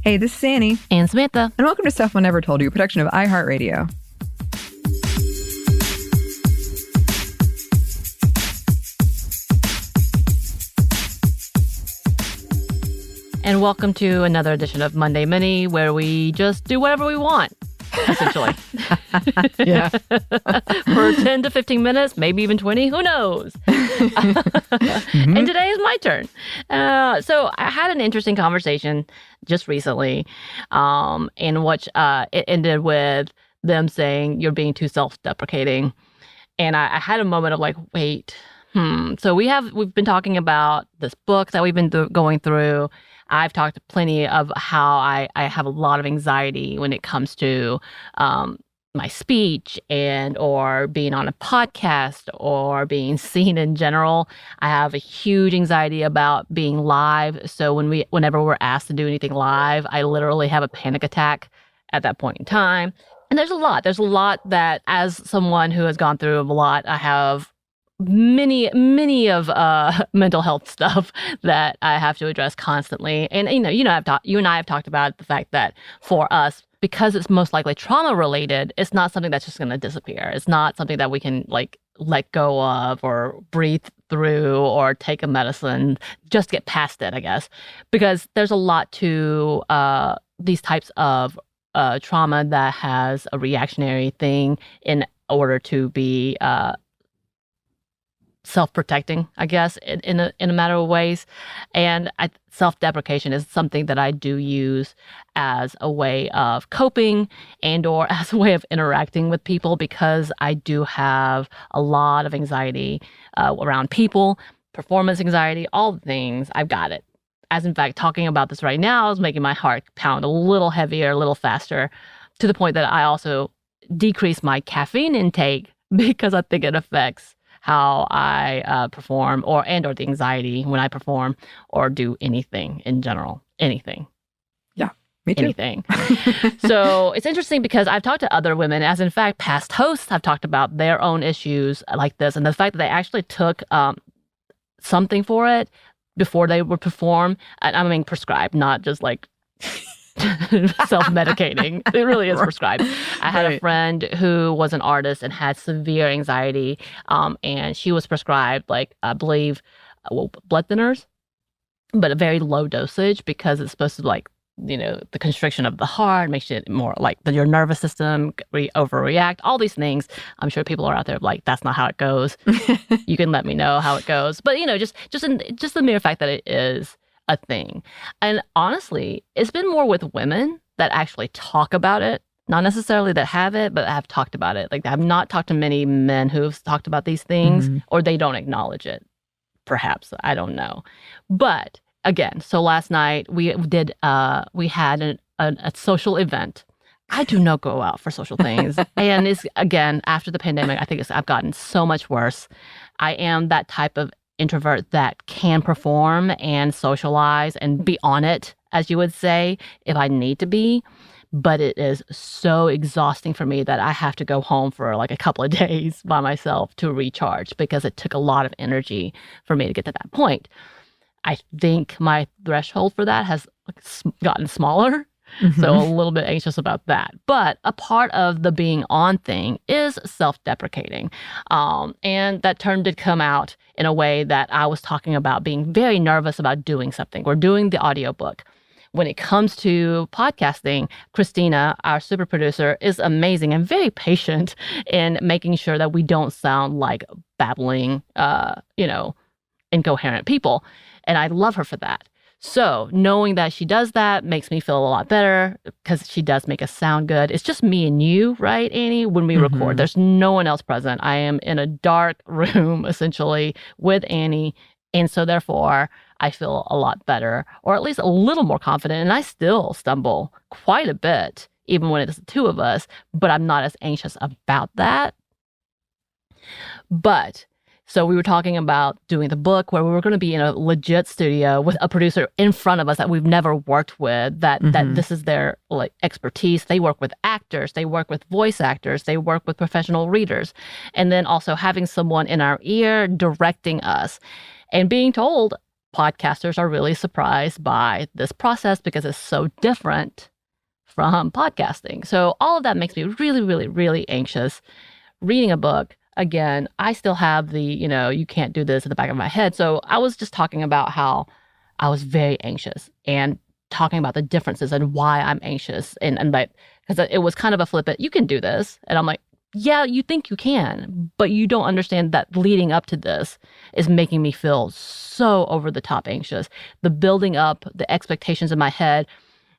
Hey, this is Anney and Samantha, and welcome to Stuff Mom Never Told You, a production of iHeartRadio. And welcome to another edition of Monday Mini, where we just do whatever we want, essentially. Yeah. For 10 to 15 minutes, maybe even 20, who knows? And today is my turn. So I had an interesting conversation just recently, in which it ended with them saying, you're being too self-deprecating. And I had a moment of like, wait, So we've been talking about this book that we've been going through. I've talked plenty of how I have a lot of anxiety when it comes to my speech or being on a podcast or being seen in general. I have a huge anxiety about being live. So whenever we're asked to do anything live, I literally have a panic attack at that point in time. And there's a lot that, as someone who has gone through a lot, I have many of mental health stuff that I have to address constantly. And you and I have talked about the fact that for us, because it's most likely trauma related, it's not something that's just going to disappear. It's not something that we can let go of or breathe through or take a medicine, just get past it, I guess, because there's a lot to these types of trauma that has a reactionary thing in order to be self-protecting, I guess, in a matter of ways. And self-deprecation is something that I do use as a way of coping or as a way of interacting with people, because I do have a lot of anxiety around people, performance anxiety, all the things. I've got it. As in fact, talking about this right now is making my heart pound a little heavier, a little faster, to the point that I also decrease my caffeine intake because I think it affects how I perform or the anxiety when I perform or do anything in general. Anything. Yeah, me too. Anything. So it's interesting because I've talked to other women, as in fact, past hosts have talked about their own issues like this, and the fact that they actually took something for it before they would perform. I mean, prescribed, not just like self-medicating. It really is prescribed. I had a friend who was an artist and had severe anxiety, and she was prescribed, I believe, blood thinners, but a very low dosage, because it's supposed to, the constriction of the heart makes it more like your nervous system overreact, all these things. I'm sure people are out there like, that's not how it goes. You can let me know how it goes. But, just the mere fact that it is a thing. And honestly, it's been more with women that actually talk about it, not necessarily that have it, but have talked about it. Like, I've not talked to many men who've talked about these things, or they don't acknowledge it. Perhaps, I don't know. But again, so last night we had a social event. I do not go out for social things. And it's, again, after the pandemic, I think I've gotten so much worse. I am that type of introvert that can perform and socialize and be on it, as you would say, if I need to be. But it is so exhausting for me that I have to go home for a couple of days by myself to recharge, because it took a lot of energy for me to get to that point. I think my threshold for that has gotten smaller. So a little bit anxious about that. But a part of the being on thing is self-deprecating. And that term did come out in a way that I was talking about being very nervous about doing something. We're doing the audiobook. When it comes to podcasting, Christina, our super producer, is amazing and very patient in making sure that we don't sound like babbling, incoherent people. And I love her for that. So knowing that she does that makes me feel a lot better, because she does make us sound good. It's just me and you, right, Anney, when we record. There's no one else present. I am in a dark room, essentially, with Anney. And so therefore, I feel a lot better, or at least a little more confident. And I still stumble quite a bit, even when it's the two of us, but I'm not as anxious about that. But so we were talking about doing the book, where we were going to be in a legit studio with a producer in front of us that we've never worked with, that this is their expertise. They work with actors, they work with voice actors, they work with professional readers. And then also having someone in our ear directing us and being told podcasters are really surprised by this process because it's so different from podcasting. So all of that makes me really, really, really anxious. Reading a book, again, I still have the, you can't do this in the back of my head. So I was just talking about how I was very anxious and talking about the differences and why I'm anxious. And that, because it was kind of a flippant, you can do this. And I'm like, yeah, you think you can, but you don't understand that leading up to this is making me feel so over the top anxious. The building up, the expectations in my head,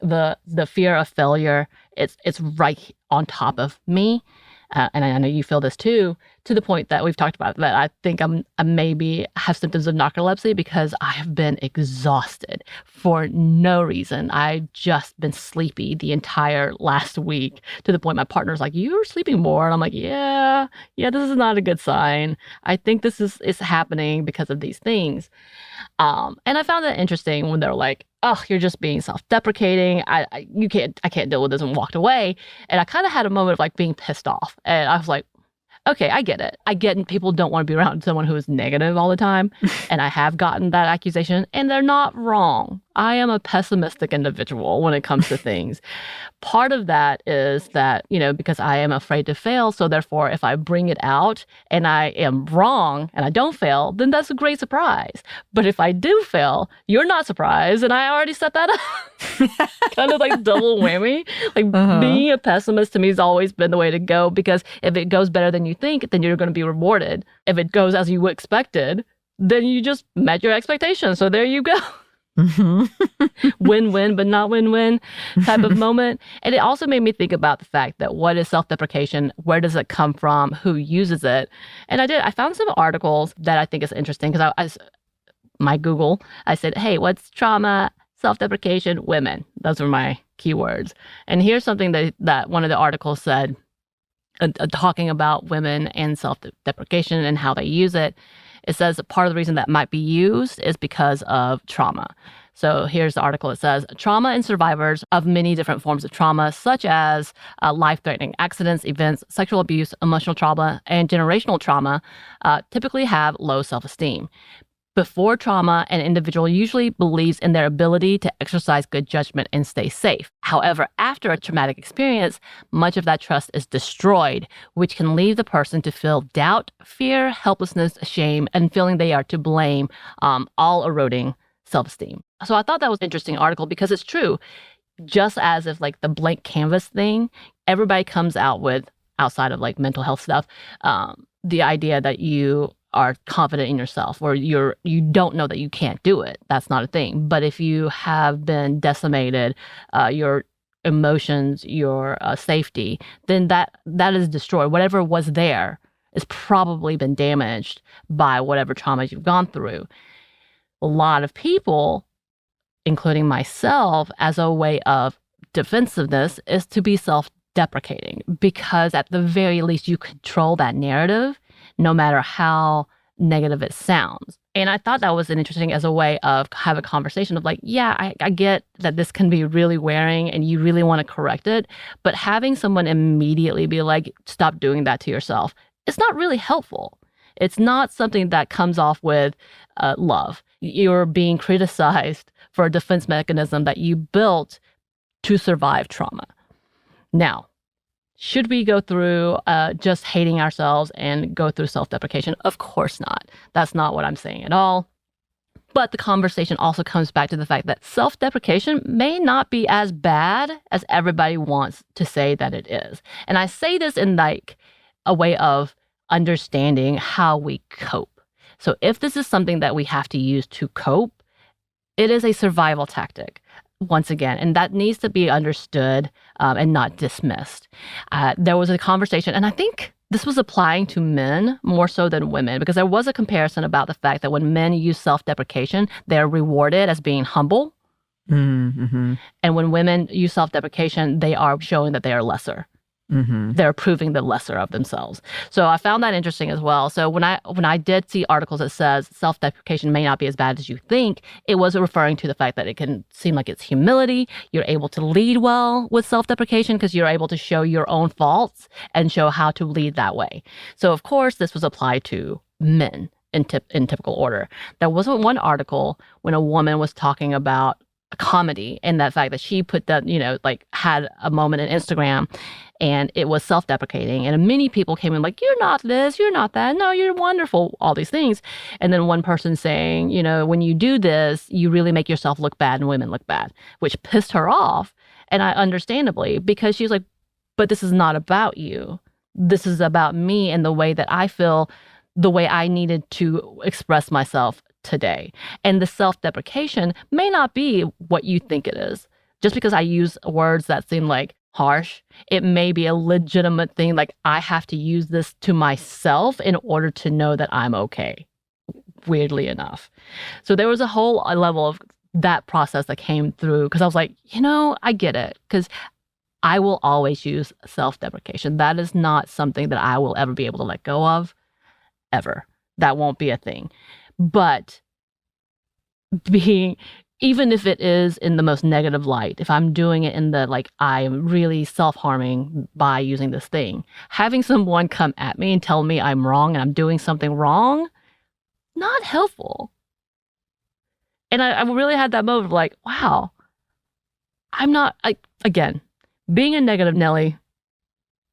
the fear of failure, it's right on top of me. And I know you feel this too, to the point that we've talked about that I think I maybe have symptoms of narcolepsy because I have been exhausted for no reason. I've just been sleepy the entire last week to the point my partner's like, you're sleeping more. And I'm like, yeah, this is not a good sign. I think this is happening because of these things. And I found that interesting when they're like, oh, you're just being self-deprecating. I can't deal with this, and walked away. And I kind of had a moment of like being pissed off. And I was like, okay, I get it. I get people don't want to be around someone who is negative all the time. And I have gotten that accusation, and they're not wrong. I am a pessimistic individual when it comes to things. Part of that is that, because I am afraid to fail. So therefore, if I bring it out and I am wrong and I don't fail, then that's a great surprise. But if I do fail, you're not surprised. And I already set that up. Kind of like double whammy. Like being a pessimist to me has always been the way to go, because if it goes better than you think, then you're going to be rewarded. If it goes as you expected, then you just met your expectations. So there you go. Win-win, but not win-win type of moment. And it also made me think about the fact that what is self-deprecation? Where does it come from? Who uses it? And I found some articles that I think is interesting, because my Google, I said, hey, what's trauma, self-deprecation, women? Those were my keywords. And here's something that one of the articles said, talking about women and self-deprecation and how they use it. It says part of the reason that might be used is because of trauma. So here's the article. It says, trauma and survivors of many different forms of trauma, such as life-threatening accidents, events, sexual abuse, emotional trauma, and generational trauma, typically have low self-esteem. Before trauma, an individual usually believes in their ability to exercise good judgment and stay safe. However, after a traumatic experience, much of that trust is destroyed, which can leave the person to feel doubt, fear, helplessness, shame, and feeling they are to blame, all eroding self-esteem. So I thought that was an interesting article, because it's true. Just as if like the blank canvas thing, everybody comes out with, outside of like mental health stuff, the idea that you are confident in yourself, or you don't know that you can't do it. That's not a thing. But if you have been decimated, your emotions, your safety, then that is destroyed. Whatever was there has probably been damaged by whatever traumas you've gone through. A lot of people, including myself, as a way of defensiveness, is to be self-deprecating, because at the very least you control that narrative, no matter how negative it sounds. And I thought that was an interesting as a way of have a conversation of like, yeah, I get that this can be really wearing and you really want to correct it, but having someone immediately be like, stop doing that to yourself, it's not really helpful. It's not something that comes off with love. You're being criticized for a defense mechanism that you built to survive trauma. Now, should we go through just hating ourselves and go through self-deprecation? Of course not. That's not what I'm saying at all. But the conversation also comes back to the fact that self-deprecation may not be as bad as everybody wants to say that it is. And I say this in like a way of understanding how we cope. So if this is something that we have to use to cope, it is a survival tactic. Once again, and that needs to be understood and not dismissed. There was a conversation, and I think this was applying to men more so than women, because there was a comparison about the fact that when men use self-deprecation, they're rewarded as being humble. Mm-hmm. And when women use self-deprecation, they are showing that they are lesser. Mm-hmm. They're proving the lesser of themselves. So I found that interesting as well. So when I did see articles that says self-deprecation may not be as bad as you think, it was referring to the fact that it can seem like it's humility. You're able to lead well with self-deprecation because you're able to show your own faults and show how to lead that way. So of course, this was applied to men in typical order. There wasn't one article when a woman was talking about comedy and that fact that she put that, like had a moment in Instagram and it was self-deprecating. And many people came in like, you're not this, you're not that. No, you're wonderful, all these things. And then one person saying, when you do this, you really make yourself look bad and women look bad, which pissed her off. And I understandably, because she's like, but this is not about you. This is about me and the way that I feel, the way I needed to express myself today. And the self-deprecation may not be what you think it is. Just because I use words that seem like harsh, it may be a legitimate thing. Like I have to use this to myself in order to know that I'm okay, weirdly enough. So there was a whole level of that process that came through because I was like, I get it. Because I will always use self-deprecation. That is not something that I will ever be able to let go of, ever. That won't be a thing. But even if it is in the most negative light, if I'm doing it in the, like, I'm really self-harming by using this thing, having someone come at me and tell me I'm wrong and I'm doing something wrong, not helpful. And I really had that moment of like, wow, again, being a negative Nelly,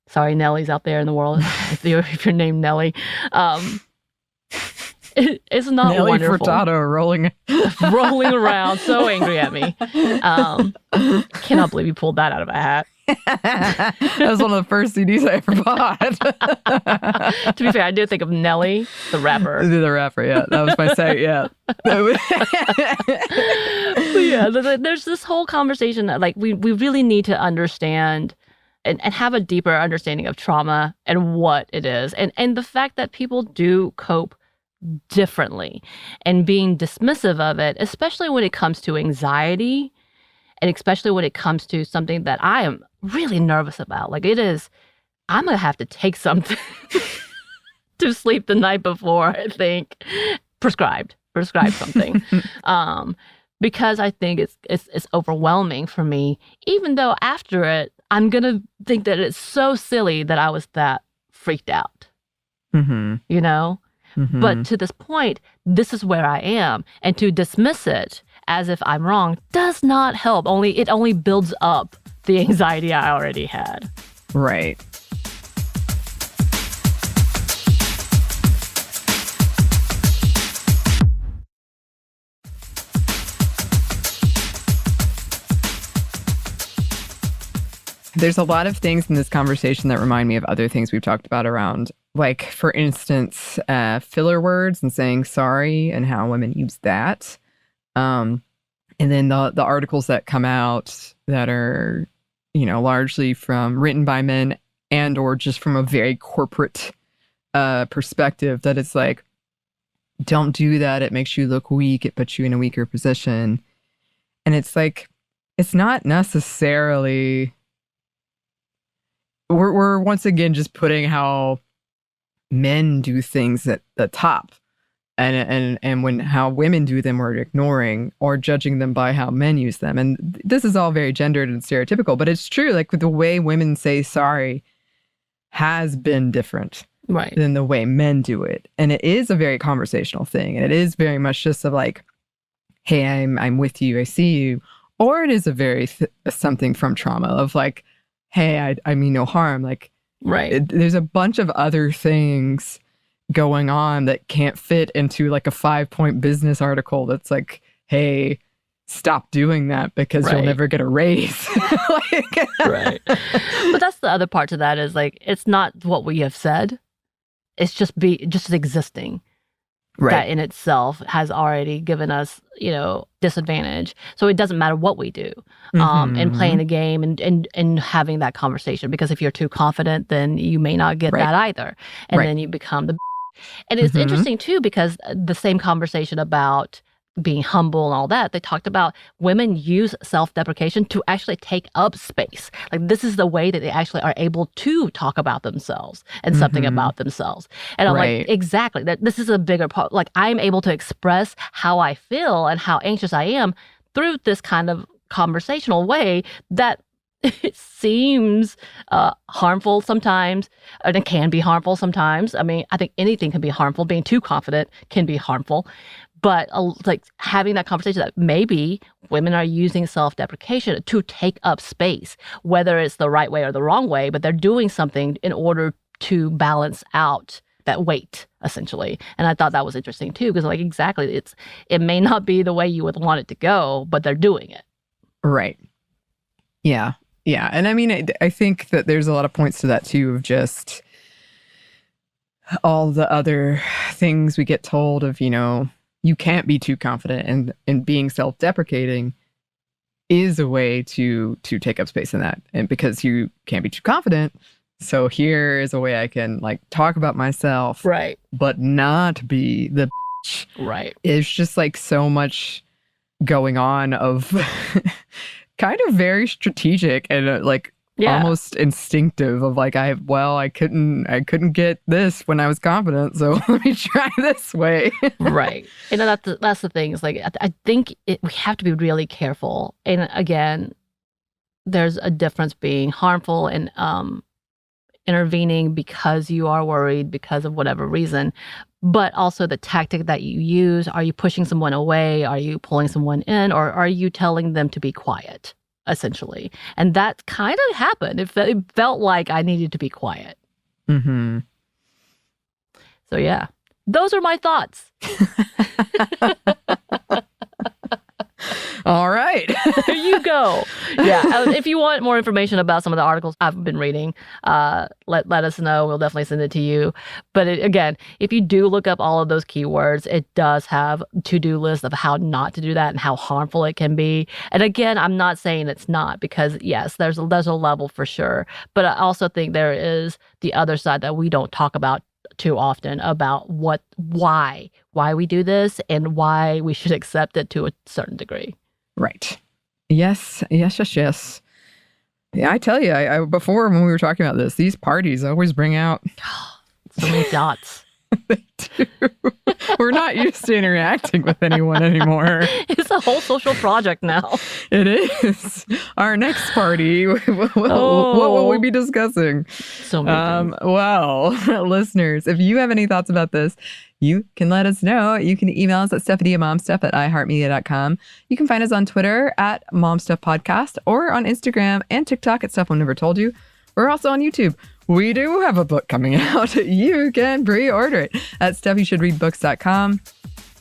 sorry, Nellies out there in the world, if you're named Nelly, it's not Nelly wonderful. Furtado rolling around, so angry at me. Cannot believe you pulled that out of a hat. That was one of the first CDs I ever bought. To be fair, I do think of Nelly, the rapper. The rapper, yeah. That was my say, yeah. But yeah, there's this whole conversation that like we really need to understand and have a deeper understanding of trauma and what it is. And the fact that people do cope differently and being dismissive of it, especially when it comes to anxiety and especially when it comes to something that I am really nervous about. Like I'm going to have to take something to sleep the night before, I think. Prescribe something. Because I think it's overwhelming for me, even though after it, I'm going to think that it's so silly that I was that freaked out, Mm-hmm. But to this point, this is where I am. And to dismiss it as if I'm wrong does not help. It only builds up the anxiety I already had. Right. There's a lot of things in this conversation that remind me of other things we've talked about around, like, for instance, filler words and saying sorry and how women use that. And then the articles that come out that are, largely written by men and or just from a very corporate perspective, that it's like, don't do that. It makes you look weak. It puts you in a weaker position. And it's like, it's not necessarily... We're once again just putting how men do things at the top, and when how women do them, we're ignoring or judging them by how men use them. And this is all very gendered and stereotypical, but it's true. Like the way women say sorry has been different than the way men do it, and it is a very conversational thing, and it is very much just of like, hey, I'm with you, I see you, or it is a very something from trauma of like, hey, I mean no harm. Like, there's a bunch of other things going on that can't fit into like a 5-point business article that's like, hey, stop doing that because you'll never get a raise. Right. But that's the other part to that is like, it's not what we have said. It's just existing. Right. That in itself has already given us, disadvantage. So it doesn't matter what we do and playing the game and having that conversation. Because if you're too confident, then you may not get that either. And then you become the... And it's interesting, too, because the same conversation about being humble and all that, they talked about women use self-deprecation to actually take up space. Like this is the way that they actually are able to talk about themselves and something about themselves. And I'm like, exactly, that this is a bigger part. Like I'm able to express how I feel and how anxious I am through this kind of conversational way that it seems harmful sometimes, and it can be harmful sometimes. I mean, I think anything can be harmful. Being too confident can be harmful. But like having that conversation that maybe women are using self-deprecation to take up space, whether it's the right way or the wrong way, but they're doing something in order to balance out that weight, essentially. And I thought that was interesting too, because like exactly, it may not be the way you would want it to go, but they're doing it. Right. Yeah. Yeah. And I mean, I think that there's a lot of points to that too, of just all the other things we get told of, you know, you can't be too confident, and being self-deprecating is a way to take up space in that. And because you can't be too confident, so here is a way I can like talk about myself, right, but not be the bitch. Right. It's just like so much going on of kind of very strategic and like almost instinctive of like I couldn't get this when I was confident, so let me try this way. Right. And that's the thing is like I think we have to be really careful. And again, there's a difference being harmful and intervening because you are worried because of whatever reason, but also the tactic that you use. Are you pushing someone away? Are you pulling someone in? Or are you telling them to be quiet, essentially? And that kind of happened. It felt like I needed to be quiet. Mm-hmm. So yeah, those are my thoughts. All right. There you go. Yeah. If you want more information about some of the articles I've been reading, let us know. We'll definitely send it to you. But again, if you do look up all of those keywords, it does have to-do lists of how not to do that and how harmful it can be. And again, I'm not saying it's not, because yes, there's a level for sure. But I also think there is the other side that we don't talk about too often, about why we do this and why we should accept it to a certain degree. Right. Yes. Yeah, I tell you, I before when we were talking about this, these parties always bring out so many thoughts. They do. We're not used to interacting with anyone anymore. It's a whole social project now. It is. Our next party, what will we be discussing? So many things. Well, listeners, if you have any thoughts about this, you can let us know. You can email us at stephanie@momstuff@iheartmedia.com. You can find us on Twitter at momstuffpodcast, or on Instagram and TikTok at Stuff I've Never Told You. We're also on YouTube. We do have a book coming out. You can pre-order it at stuffyoushouldreadbooks.com.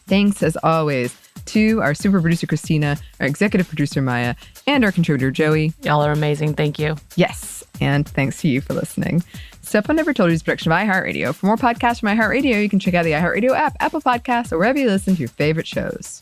Thanks, as always, to our super producer, Christina, our executive producer, Maya, and our contributor, Joey. Y'all are amazing. Thank you. Yes, and thanks to you for listening. Stuff I Never Told You is a production of iHeartRadio. For more podcasts from iHeartRadio, you can check out the iHeartRadio app, Apple Podcasts, or wherever you listen to your favorite shows.